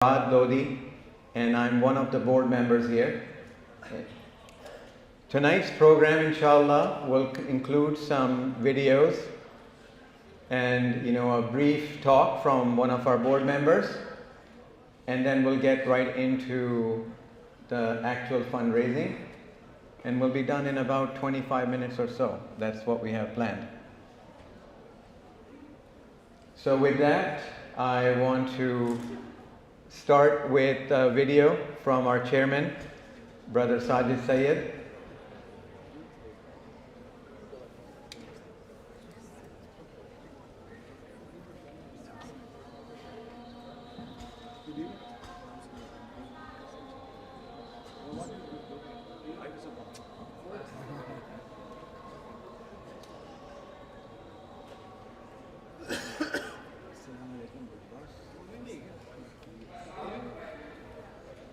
Lodi, and I'm one of the board members here. Tonight's program, inshallah, will include some videos and a brief talk from one of our board members, and then we'll get right into the actual fundraising, and we'll be done in about 25 minutes or so. That's what we have planned. So with that, I want to start with a video from our chairman, Brother Sajid Sayed.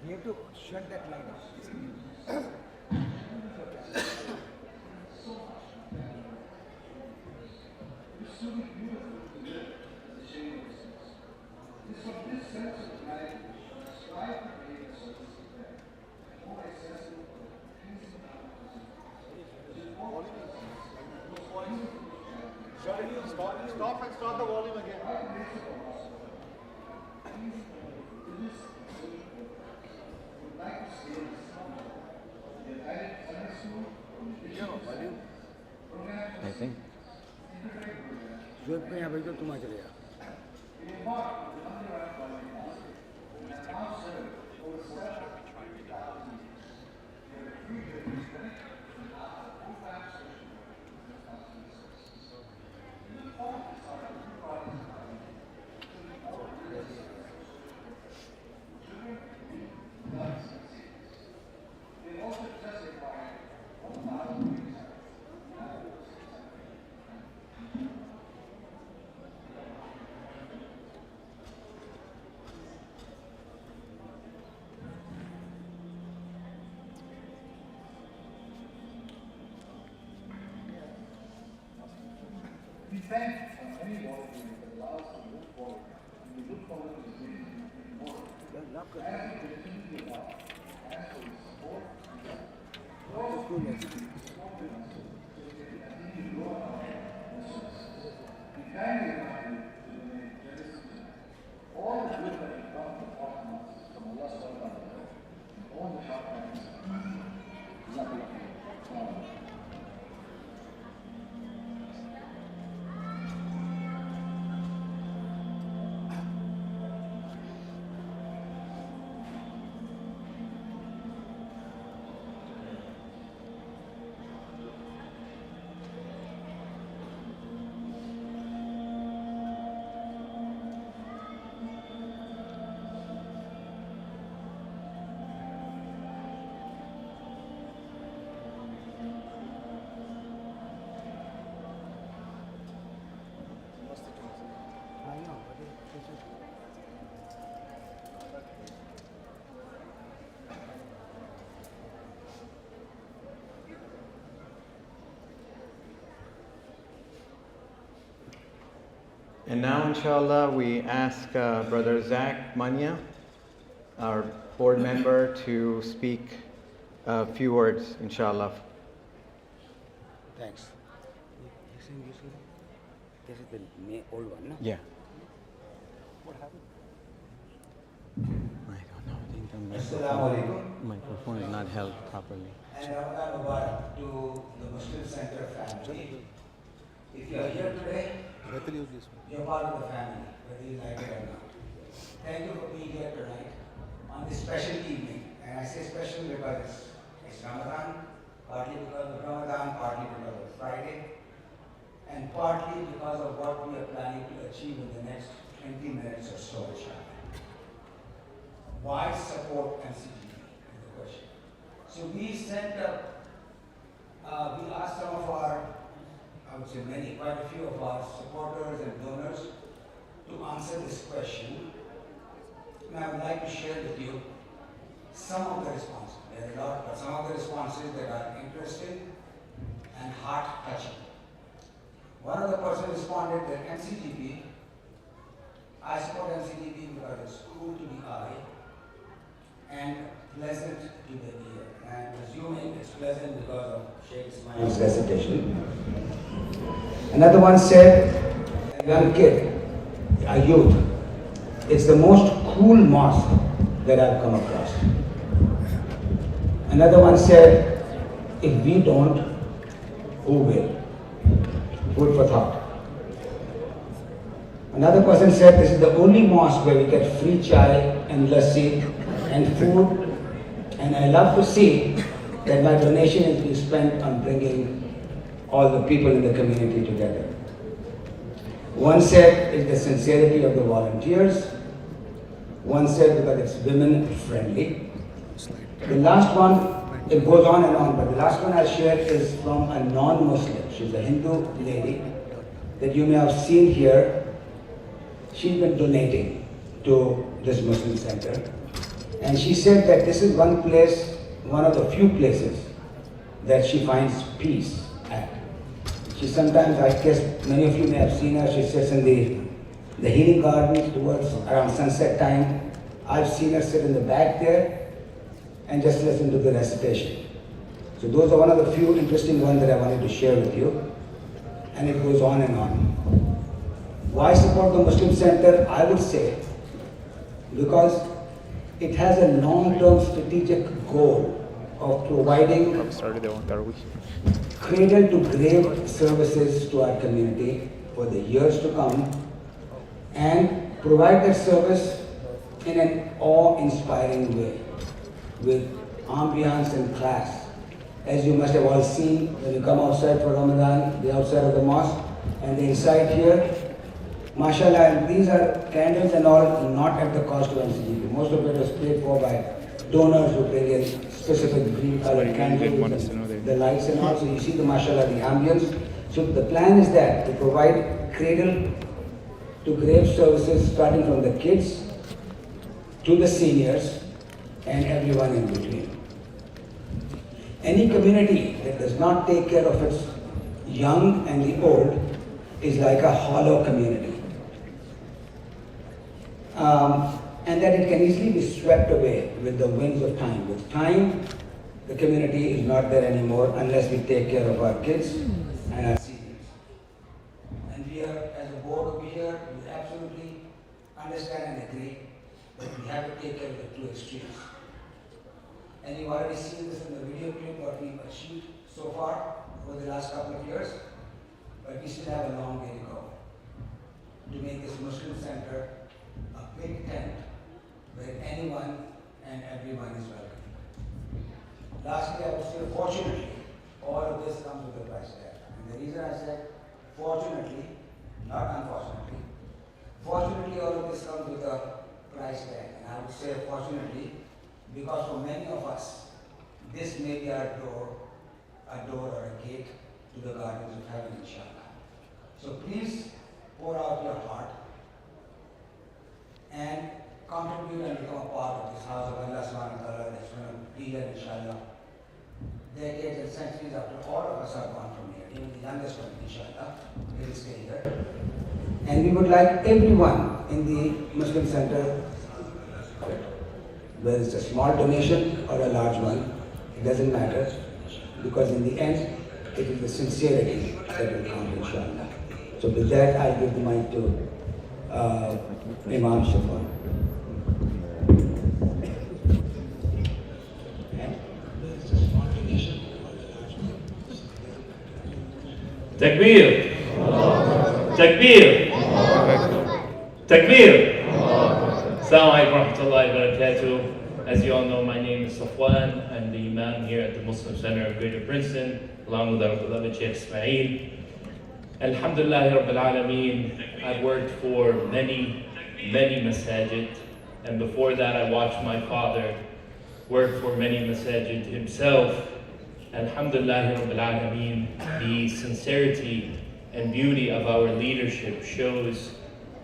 You have to shut that light off. Stop and start the volume again. I think. जोत पे यहाँ बैठो तुम आ चले जाओ. We thank any volunteer that allows us to move forward, and we look forward to receiving more. As we continue to allow, as we support, we kindly invite you to donate generously all the good that will come from our mouths from Allah subhanahu wa ta'ala, and all the shortcomings. And now, inshallah, we ask Brother Zach Manya, our board member, to speak a few words, inshallah. Thanks. This is the old one, no? Yeah. What happened? I don't know. I think the Assalamu alaikum. microphone is not held properly. And Ramadan Mubarak to the Muslim Center family. If you are here today, you're part of the family, whether you like it or not. Thank you for being here tonight on this special evening. And I say special because it's Ramadan, partly because of Ramadan, partly because of Friday, and partly because of what we are planning to achieve in the next 20 minutes or so, inshallah. Why support MCGP is the question. So we sent up, we asked some of our, I would say quite a few of our supporters and donors to answer this question. And I would like to share with you some of the responses. There are a lot, but some of the responses that are interesting and heart-touching. One of the persons responded that MCGP I support MCGP because it's cool to the eye and pleasant to the ear. And I'm assuming it's pleasant because of Sheikh Ismail's recitation. Another one said, a young kid, a youth, it's the most cool mosque that I've come across. Another one said, if we don't, who will? Food for thought. Another person said, this is the only mosque where we get free chai and lassi and food. And I love to see that my donation is being spent on bringing all the people in the community together. One said it's the sincerity of the volunteers. One said because it's women friendly. The last one, it goes on and on, but the last one I shared is from a non-Muslim. She's a Hindu lady that you may have seen here. She's been donating to this Muslim center. And she said that this is one place, one of the few places that she finds peace at. She sometimes, I guess many of you may have seen her, she sits in the healing garden towards around sunset time. I've seen her sit in the back there and just listen to the recitation. So those are one of the few interesting ones that I wanted to share with you. And it goes on and on. Why support the Muslim Center? I would say because it has a long-term strategic goal of providing cradle-to-grave services to our community for the years to come and provide that service in an awe-inspiring way with ambiance and class. As you must have all seen when you come outside for Ramadan, the outside of the mosque and the inside here, mashallah, and these are candles and all not at the cost of MCGP. Most of it was paid for by donors who bring in specific green colored candles, the lights and all. So you see the mashallah, the ambience. So the plan is that to provide cradle to grave services starting from the kids to the seniors and everyone in between. Any community that does not take care of its young and the old is like a hollow community. And that it can easily be swept away with the winds of time. With time, the community is not there anymore unless we take care of our kids and our seniors. And we are, as a board over here, we absolutely understand and agree that we have to take care of the two extremes. And you've already seen this in the video clip, what we've achieved so far over the last couple of years, but we still have a long way to go to make this Muslim center a big tent where anyone and everyone is welcome. Lastly, I would say, fortunately, all of this comes with a price tag. And the reason I said fortunately, not unfortunately, fortunately all of this comes with a price tag. And I would say fortunately, because for many of us, this may be our door or a gate to the gardens of heaven, inshallah. So please pour out your heart and contribute and become a part of this house of Allah subhanahu wa ta'ala that's going to be here, inshallah. Decades and centuries after all of us are gone from here, even the youngest one, inshallah, will stay here. And we would like everyone in the Muslim Center, whether it's a small donation or a large one, it doesn't matter, because in the end, it is the sincerity that will count, inshallah. So with that, I'll give the mic to Imam Shafan. Takbir! Takbir! Takbir! Assalamu alaikum warahmatullahi wabarakatuh. As you all know, my name is Safwan. I'm the Imam here at the Muslim Center of Greater Princeton, along with our beloved Sheikh Ismail. Alhamdulillah Rabbil Alameen, I've worked for many masajid, and before that I watched my father work for many masajid himself. Alhamdulillah Rabbil Alameen, the sincerity and beauty of our leadership shows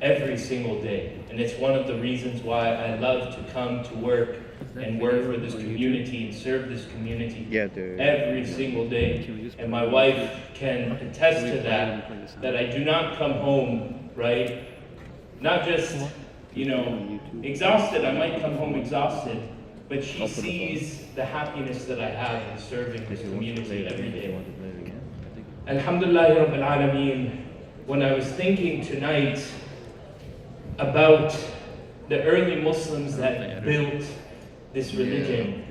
every single day. And it's one of the reasons why I love to come to work and work for this community and serve this community every single day. And my wife can attest to that I do not come home, right, not just, exhausted. I might come home exhausted, but she sees the happiness that I have in serving this community every day. Alhamdulillah Rabbil Alameen, when I was thinking tonight about the early Muslims that built this religion,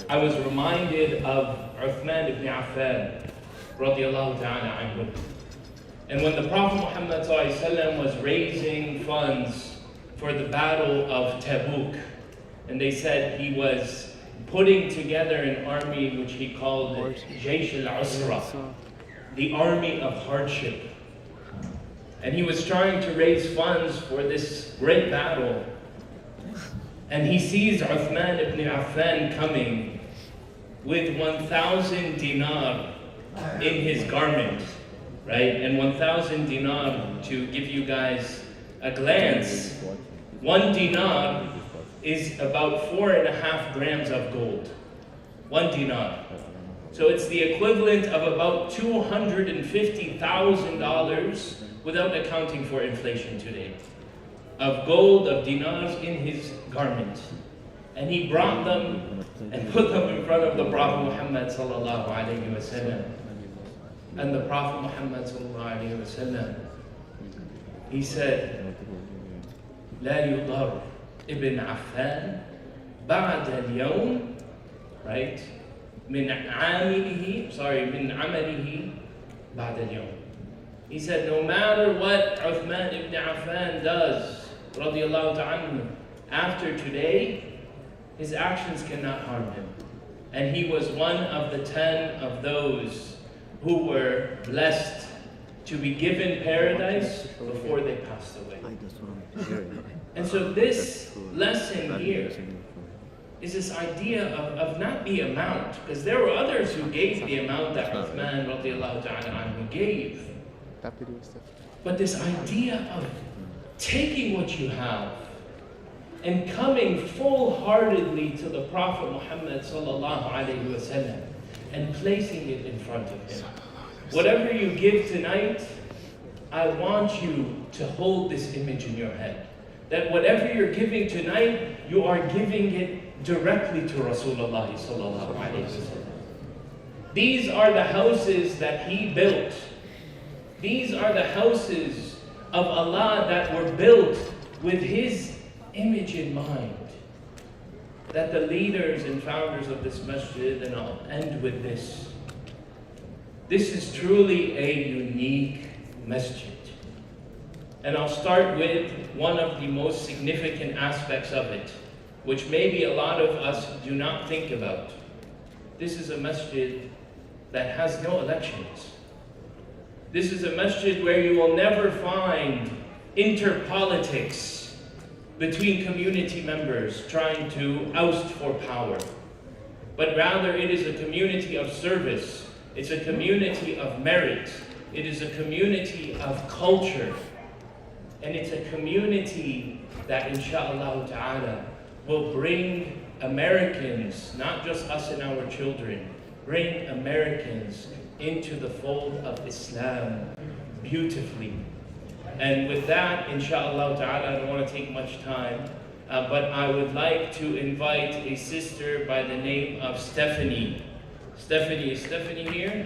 I was reminded of Uthman ibn Affan, radiallahu ta'ala anhu. And when the Prophet Muhammad was raising funds for the Battle of Tabuk, and they said he was putting together an army which he called Jaysh al-Usra, the army of hardship. And he was trying to raise funds for this great battle. And he sees Uthman ibn Affan coming with 1,000 dinar in his garment, right? And 1,000 dinar, to give you guys a glance, 1 dinar is about 4.5 grams of gold. 1 dinar. So it's the equivalent of about $250,000 without accounting for inflation today, of gold, of dinars in his garment. And he brought them and put them in front of the Prophet Muhammad sallallahu alayhi wa sallam. And the Prophet Muhammad sallallahu alayhi wa sallam, he said, لا يضر ابن عفان بعد اليوم, right? من عمله بعد اليوم. He said, no matter what Uthman ibn Affan does, radiallahu ta'ala, after today, his actions cannot harm him. And he was one of the 10 of those who were blessed to be given paradise before they passed away. And so this lesson here is this idea of not the amount, because there were others who gave the amount that Uthman radiallahu ta'ala anhu gave. But this idea of taking what you have and coming full-heartedly to the Prophet Muhammad sallallahu alayhi wa sallam and placing it in front of him. Whatever you give tonight, I want you to hold this image in your head. That whatever you're giving tonight, you are giving it directly to Rasulullah sallallahu alayhi wa sallam. These are the houses that he built. These are the houses of Allah that were built with his image in mind. That the leaders and founders of this masjid, and I'll end with this. This is truly a unique masjid. And I'll start with one of the most significant aspects of it, which maybe a lot of us do not think about. This is a masjid that has no elections. This is a masjid where you will never find interpolitics between community members trying to oust for power. But rather it is a community of service. It's a community of merit. It is a community of culture. And it's a community that inshallah ta'ala will bring Americans, not just us and our children, bring Americans into the fold of Islam beautifully. And with that, inshallah ta'ala, I don't want to take much time, but I would like to invite a sister by the name of Stephanie. Stephanie, is Stephanie here?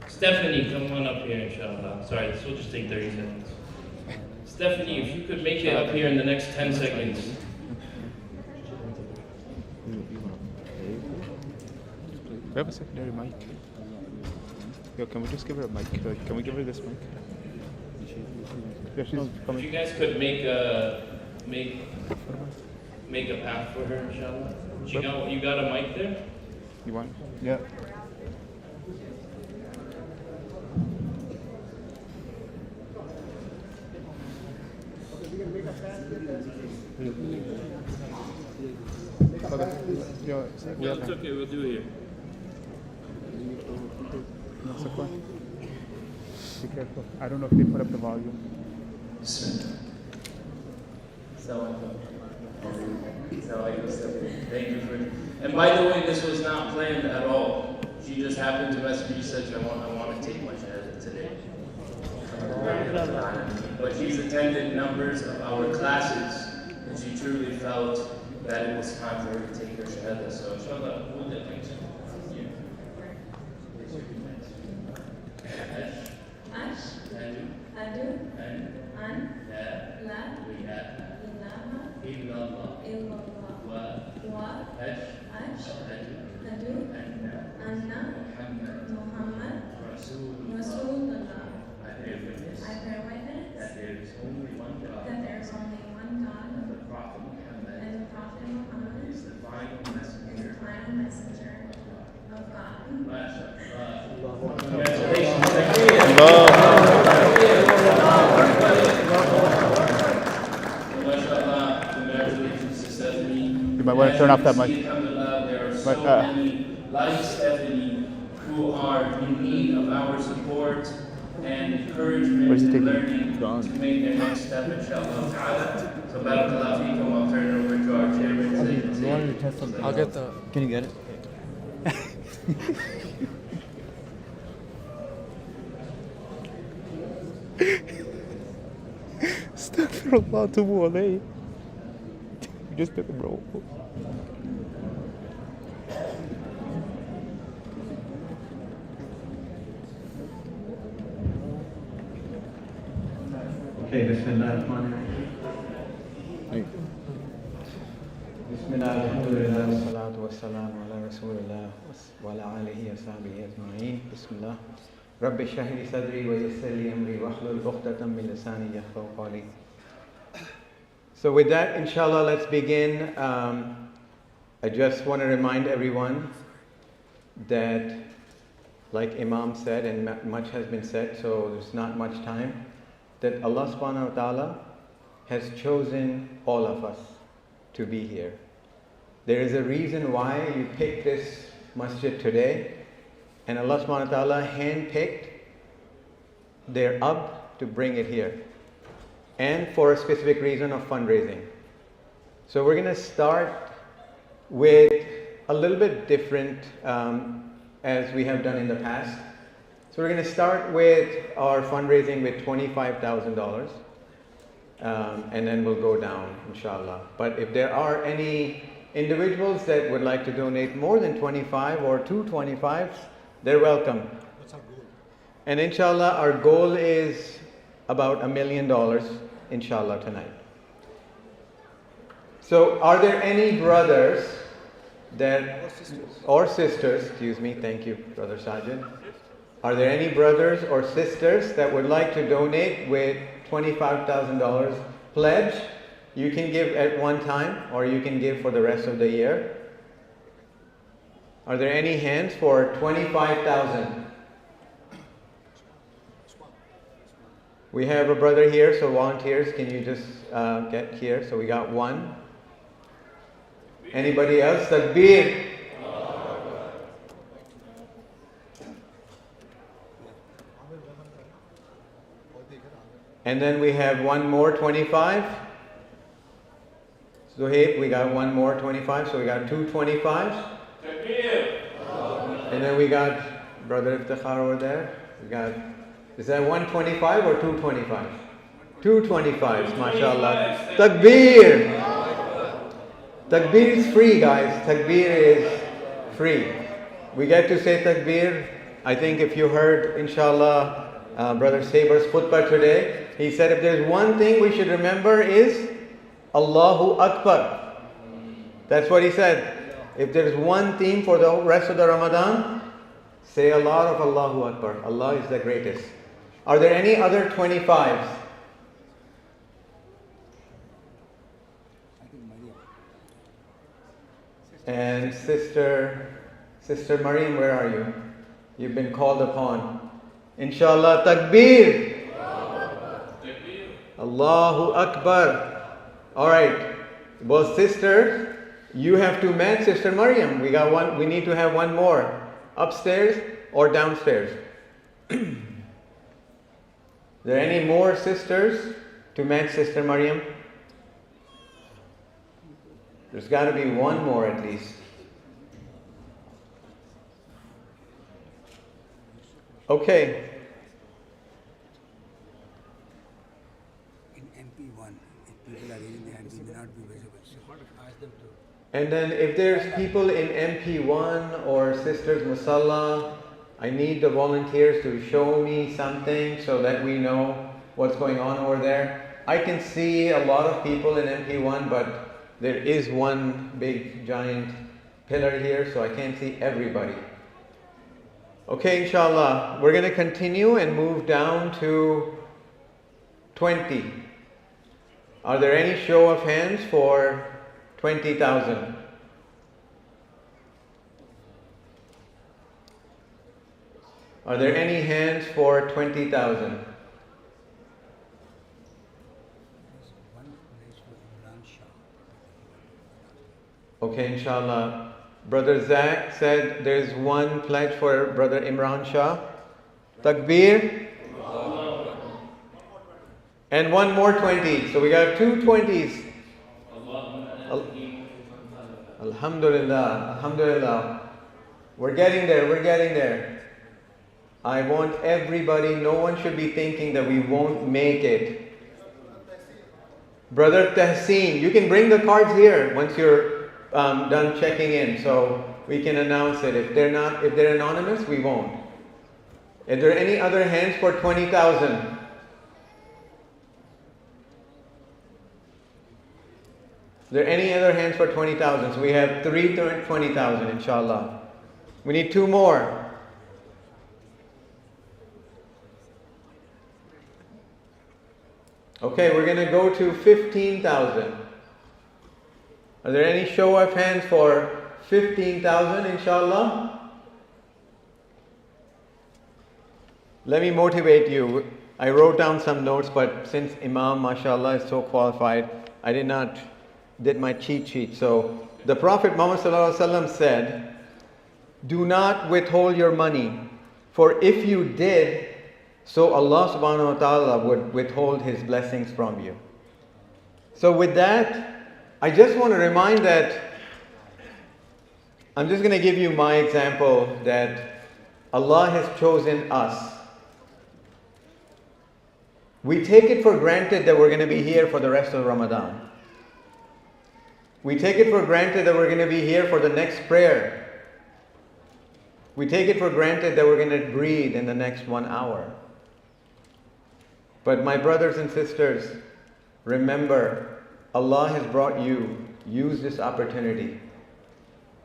Stephanie, come on up here, inshallah. Sorry, this will just take 30 seconds. Stephanie, if you could make it up here in the next 10 seconds. We have a secondary mic. Yo, can we just give her a mic? Can we give her this mic? Yeah, she's coming. If you guys could make a path for her, inshallah. You got a mic there? You want? Yeah. Yo, Yeah, it's okay, we'll do it here. No, it's okay. Be careful. I don't know if they put up the volume. Thank you for. And by the way, this was not planned at all. She just happened to message me. She said, I want to take my shahada today. But she's attended numbers of our classes, and she truly felt that it was time for her to take her shahada. So inshallah, we'll do it. I bear witness that there is only one God, and the Prophet Muhammad is the final messenger of God. Congratulations. MashaAllah. Congratulations to Stephanie. You might want to turn off that mic. There are so many like Stephanie who are in need of our support and encouragement Where's it and taking? learning to make their next step, inshallah ta'ala. So barakallahu feekum, I'll turn it over to our chairman. I'll get the. Can you get it? Astaghfirullah tubu alayhi. You just took a bro. Okay, Bismillah ar-Rahman ar-Rahim. Bismillah, alhamdulillah, wassalatu wassalamu ala rasulillah wa ala alihi wa sahbihi ajma'in. Bismillah. Rabbi shrah li sadri wa yassir li amri wahlul 'uqdatam min lisani yafqahu qawli. So with that, inshallah, let's begin. I just want to remind everyone that, like Imam said, and much has been said, so there's not much time, that Allah subhanahu wa ta'ala has chosen all of us to be here. There is a reason why you picked this masjid today, and Allah subhanahu wa ta'ala handpicked their up to bring it here, and for a specific reason of fundraising. So we're going to start with a little bit different as we have done in the past. So we're going to start with our fundraising with $25,000, and then we'll go down, inshallah. But if there are any individuals that would like to donate more than 25 or 225s, they're welcome. What's our goal? And inshallah, our goal is about $1 million, inshallah, tonight. So are there any brothers that, or sisters, excuse me, thank you, Brother Sajid. Are there any brothers or sisters that would like to donate with $25,000 pledge? You can give at one time, or you can give for the rest of the year. Are there any hands for 25,000? We have a brother here, so volunteers, can you just get here? So we got one. Anybody else? Takbir. And then we have one more 25. Zuhaib, we got one more 25, so we got two 25s. And then we got Brother Iftikhar over there. We got, is that 125 or 225? 225s, mashallah. Takbir! Takbir is free, guys. Takbir is free. We get to say takbir. I think if you heard, inshallah, Brother Saber's khutbah today, he said if there's one thing we should remember is Allahu Akbar. That's what he said. If there's one theme for the rest of the Ramadan, say a lot of Allahu Akbar. Allah is the greatest. Are there any other 25s? And Sister Mariam, where are you? You've been called upon. Inshallah, takbir. Allahu Akbar. Alright. Well, sisters, you have to match Sister Mariam. We got one. We need to have one more. Upstairs or downstairs? There any more sisters to match Sister Mariam? There's got to be one more at least. Okay. And then if there's people in MP1 or Sisters Musalla, I need the volunteers to show me something so that we know what's going on over there. I can see a lot of people in MP1, but there is one big giant pillar here, so I can't see everybody. Okay, inshallah, we're going to continue and move down to 20. Are there any show of hands for 20,000? Are there any hands for 20,000? One place for Imran Shah. Okay, inshallah. Brother Zach said there's one pledge for Brother Imran Shah. Takbir. And one more 20. So we got two 20s. Alhamdulillah. Alhamdulillah. We're getting there. We're getting there. I want everybody, no one should be thinking that we won't make it. Brother Tahseen, you can bring the cards here once you're done checking in, so we can announce it. If they're anonymous, we won't. Is there any other hands for 20,000? Is there any other hands for 20,000? So we have 20,000, inshallah. We need two more. Okay, we're going to go to 15,000. Are there any show of hands for 15,000, inshallah? Let me motivate you. I wrote down some notes, but since Imam, mashallah, is so qualified, I did my cheat sheet. So the Prophet Muhammad ﷺ said, do not withhold your money, for if you did, so Allah subhanahu wa ta'ala would withhold His blessings from you. So with that, I just want to remind that I'm just going to give you my example that Allah has chosen us. We take it for granted that we're going to be here for the rest of Ramadan. We take it for granted that we're going to be here for the next prayer. We take it for granted that we're going to breathe in the next 1 hour. But my brothers and sisters, remember, Allah has brought you. Use this opportunity.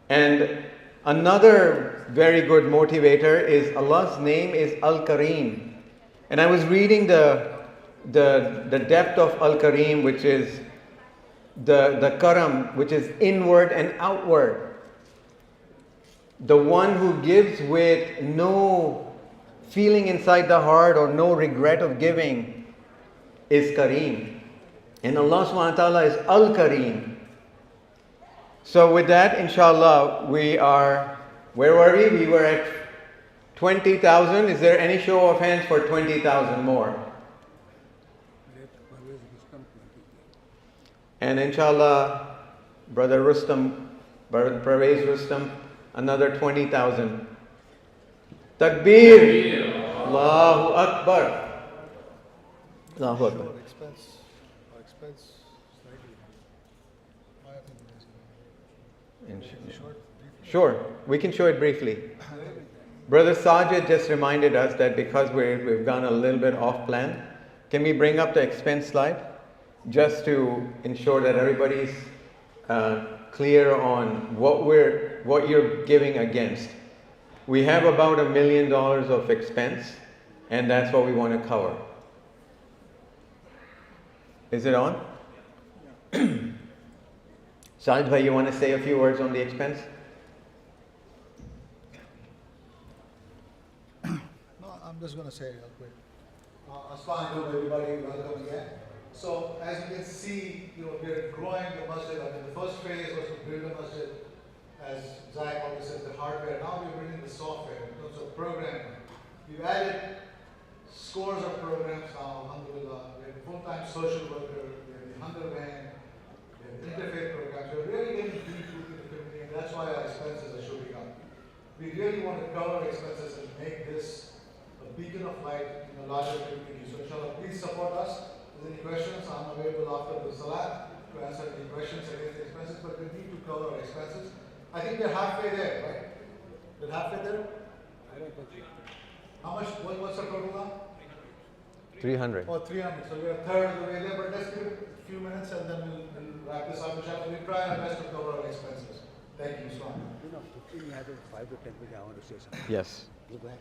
And another very good motivator is Allah's name is Al-Kareem. And I was reading the depth of Al-Kareem, which is the karam, which is inward and outward. The one who gives with no feeling inside the heart or no regret of giving is Kareem. And Allah subhanahu wa ta'ala is Al-Kareem. So with that, inshallah, where were we? We were at 20,000. Is there any show of hands for 20,000 more? And inshallah, Brother Rustam, Brother Parvez Rustam, another 20,000. Takbir! Allahu Akbar! Allahu Akbar. Our expense slightly. Sure, we can show it briefly. Brother Sajid just reminded us that because we've gone a little bit off plan, can we bring up the expense slide? Just to ensure that everybody's clear on what you're giving against. We have about $1 million of expense, and that's what we want to cover. Is it on? Sajid bhai, you want to say a few words on the expense? No, I'm just going to say it real quick. Assalamu alaikum everybody, welcome again. So as you can see, we're growing the masjid. I mean, the first phase was to build a masjid, as Zach always said, the hardware. Now we're building the software in terms of programming. We've added scores of programs now, alhamdulillah. We have a full-time social worker, we have the hunger van, we have interfaith programs. We're really getting deep into the community, and that's why our expenses are shooting up. We really want to cover expenses and make this a beacon of light in a larger community. So inshallah, please support us. If there's any questions, I'm available after the salat to answer any questions against the expenses, but we need to cover our expenses. expenses. I think we're halfway there, right? We're halfway there? I don't think so. How much, what's the total now? 300. Oh, 300, so we're a third of the way there, but let's give it a few minutes and then we'll wrap this up. We'll try our best to cover our expenses. Thank you, Swami. You know, 15 you have 5 to 10 which I want to say something. Yes. You go ahead.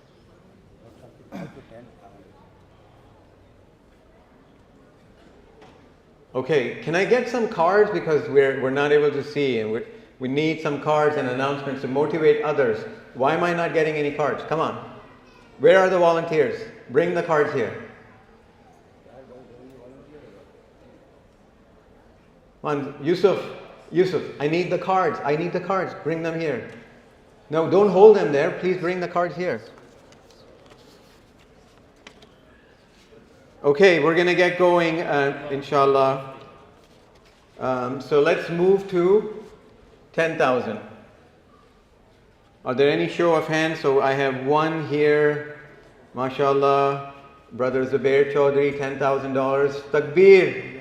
Or something 5 to 10 I want to Okay, can I get some cards because we're not able to see and we need some cards and announcements to motivate others. Why am I not getting any cards? Come on. Where are the volunteers? Bring the cards here. Come on, Yusuf, I need the cards. I need the cards. Bring them here. No, don't hold them there. Please bring the cards here. Okay, we're going to get going, inshallah. So let's move to 10,000. Are there any show of hands? So I have one here. MashaAllah. Brother Zubair Chaudhry, $10,000. Takbir.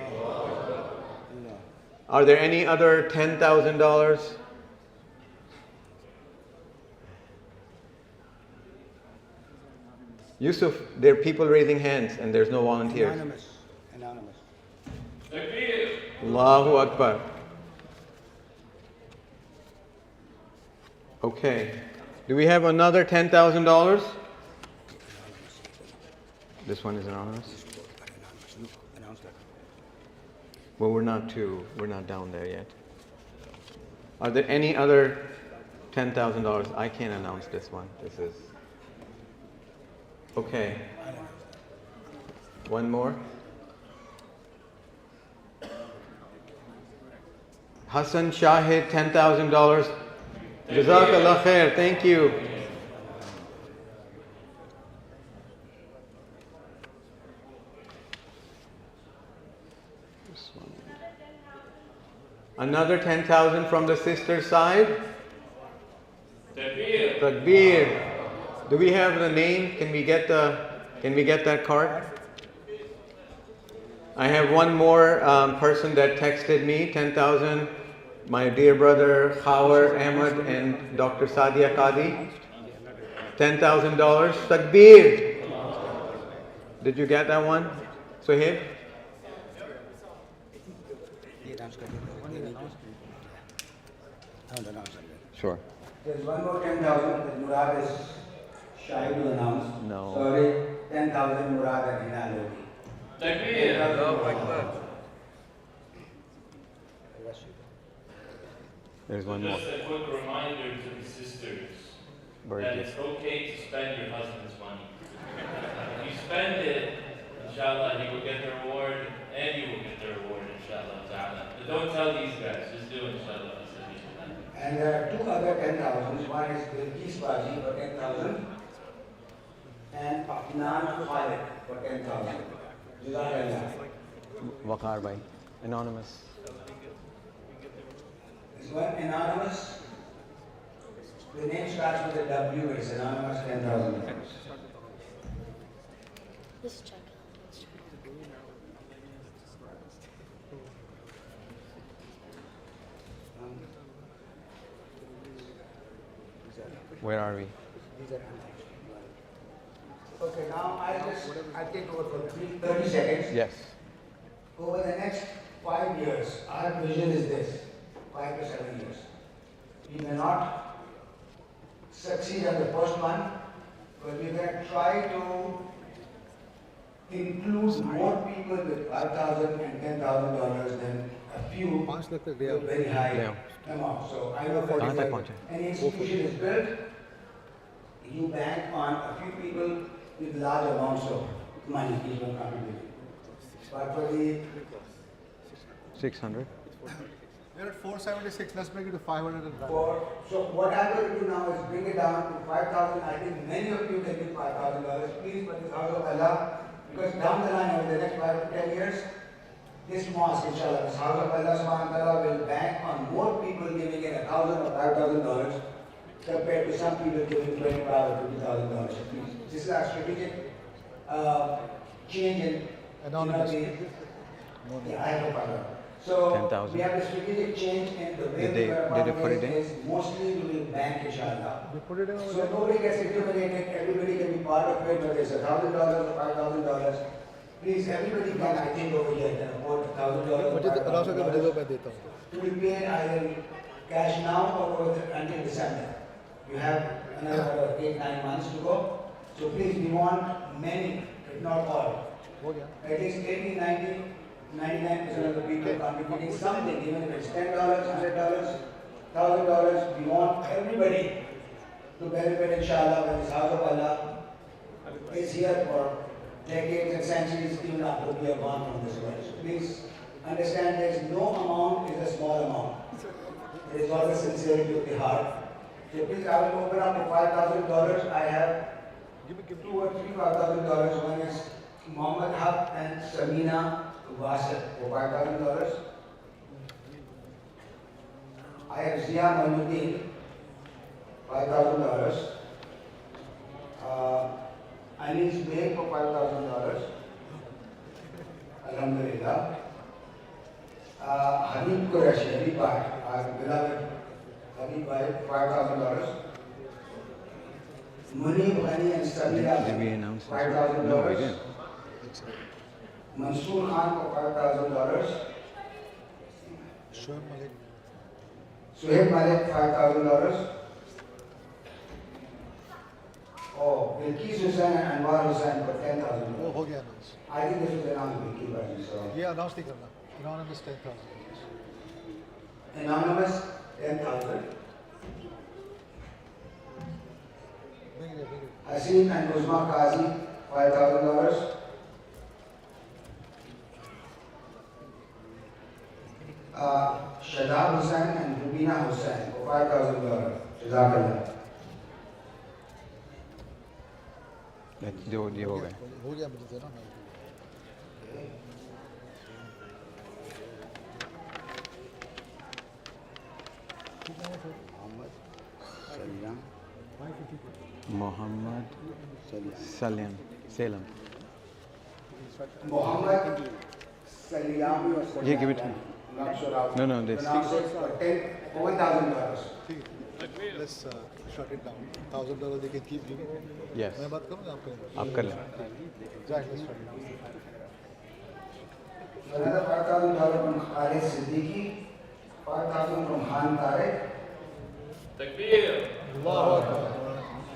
Are there any other $10,000? Yusuf, there are people raising hands and there's no volunteers. Anonymous. Allahu Akbar. Okay. Do we have another $10,000? This one is anonymous? Announce that. Well, we're not down there yet. Are there any other $10,000? I can't announce this one. This is... Okay. One more. Hassan Shahid, $10,000. Jazakallah khair. Thank you. Another 10,000 from the sister side. Takbir. Takbir. Do we have the name? Can we get that card? I have one more person that texted me, 10,000. My dear brother Khawar Ahmed and Dr. Sadia Qadi. $10,000. Takbir. Did you get that one? Sohaib? Sure. There's one more 10,000 that Murad is shy to announce. No. Sorry, 10,000 Murad and Hina Lodi. Takbir. There's one more. Just a quick reminder to the sisters that it's okay to spend your husband's money. If you spend it, inshallah, he will get the reward and you will get the reward, inshallah ta'ala. But don't tell these guys, just do it, inshallah. And there are two other 10,000s. One is Bilkis Baji for 10,000 and Nan Khalid for 10,000. Jazakallah. Waqar bhai. Anonymous. There's one anonymous. The name starts with a W. It's anonymous 10,000. Let's check. Where are we? Okay, now I'll take over for 30 seconds. Yes. Over the next 5 years, our vision is this, 5 to 7 years. We may not succeed on the first one, but we're going to try to include more people with $5,000 and $10,000 than a few with very high amount. So I know that if any institution is built, you bank on a few people with large amounts of money, people contributing. But for the 600. We're at 476, let's make it to 500 and so what I'm going to do now is bring it down to 5,000. I think many of you can give $5,000. Please, for the house of Allah, because down the line over the next 5 to 10 years, this mosque, inshallah, this house of Allah subhanahu wa ta'ala will bank on more people giving in $1,000 or $5,000 compared to some people giving $25,000 or $50,000 apiece. This is our strategic change in Anonymous. I hope I know. So 10,000. we have a strategic change in the way Did they- we are did they put it in? is mostly we will bank inshallah. They put it in over So there. nobody gets intimidated, everybody can be part of it, whether it's $1,000 or $5,000. Please, everybody can, I think over here can afford $1,000 or मुझे तो रास्ते के बदले $5,000 मैं देता हूँ. to be paid either cash now or over until December. You have another 8-9 months to go. So please, we want many, if not all. हो गया. At least 80, 90, 99% of the people contributing something, even if it's $10, $100, $1,000. We want everybody to benefit, inshallah, when this house of Allah is here for decades and centuries, even after we are gone from this world. So please understand there is no amount is a small amount. It is always sincerity of the heart. So please, I will open up for $5,000. I have two or three $5,000. One is Muhammad Haq and Samina Wasif for $5,000. I have Zia Manuddin, $5,000. Anis Beg for $5,000. Alhamdulillah. Habib Qureshi, Habib Bhai, our beloved Habib Bhai, $5,000. Munib Ghani and Samira, Did we announce this? $5,000. No, we didn't. Mansoor Khan for $5,000. Shoaib Malik. Suhaib Malik, $5,000. Oh, Bilkis Hussain and Anwar Hussain for वो $10,000. हो गया announce. I think this was announced Bilkis Baji, so. ये announce नहीं करना. Anonymous 10,000. Anonymous, 10,000. Bring it, bring it. Hasim and Uzma Qazi, $5,000. Shadab Hussain and Rubina Hussain for $5,000. Jazakallah. ये हो गए. हो गया मुझे देना मैं. Muhammad Salam. Mohammed Salam. Muhammad Salyam or Salyam. Yeah, give it to me. Not sure how. No, this. Pronounce it for $1,000. Let's shut it down. $1,000 they can keep giving. Yes. मैं बात करूँगा आपको. आप कर लें. Jack, let's shut it down. Another $5,000 from Khalid Siddiqui, $5,000 from Khan Tarek, Takbir!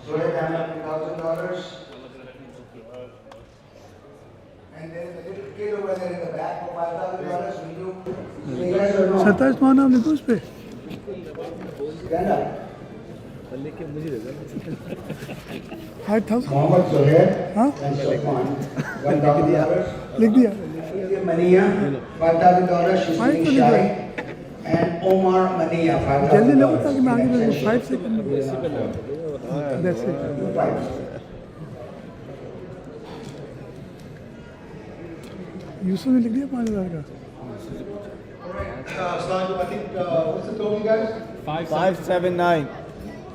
Zohaib Ahmed, $2,000. And there is a little kid over there in the back for $5,000. Will you say yes or no? 27 माह नाम लिखो उस पे. Stand up. 5,000 Mohammed Zohaib हाँ and Safwan, $1,000. लिख दिया. Mania, $5,000. She's Five being to shy. live. And Omar Mania, जल्दी लगो $5,000. ताकि मैं आगे बढ़ूँ. 5 सेकंड. That's it. यूसुफ ने लिख दिया 5,000 का. I think, what's the total, guys? 579.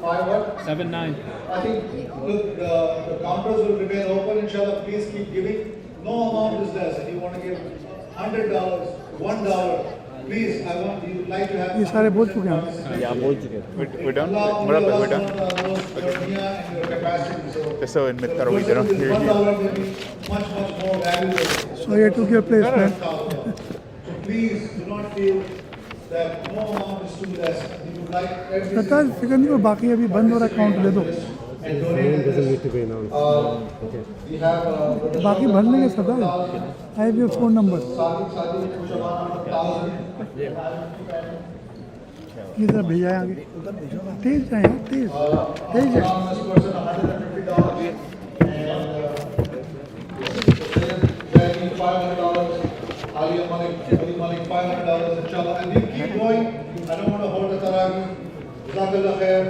5 what? 79. I think, look, the counters will remain open, inshallah, please keep giving. No amount is less. If you want to give $100, $1, please, I want, you would like to have. ये सारे बोल चुके हैं. Yeah, we're done. Allah, We're Allah done. knows your niyyah and your capacity, so. So in Mid Tarawih, they don't hear you. $1 will be much, much more valuable. So I took your place, man. So please do not feel that no amount is too less. You would like every. सरताज फिक्र नहीं करो, बाकी अभी बंद हो रहा है, account ले दो. And donate this. We have. बाकी भर लेंगे सरताज. I have your phone number. Sadiq, Kushaban, 1,000. ये जरा भेजा है आगे. तेज जाए यार, तेज. तेज है. Anonymous person, $150. And $500. Ali Malik, $500, inshallah. And we keep going. I don't want to hold the tarawih. Jazakallah khair.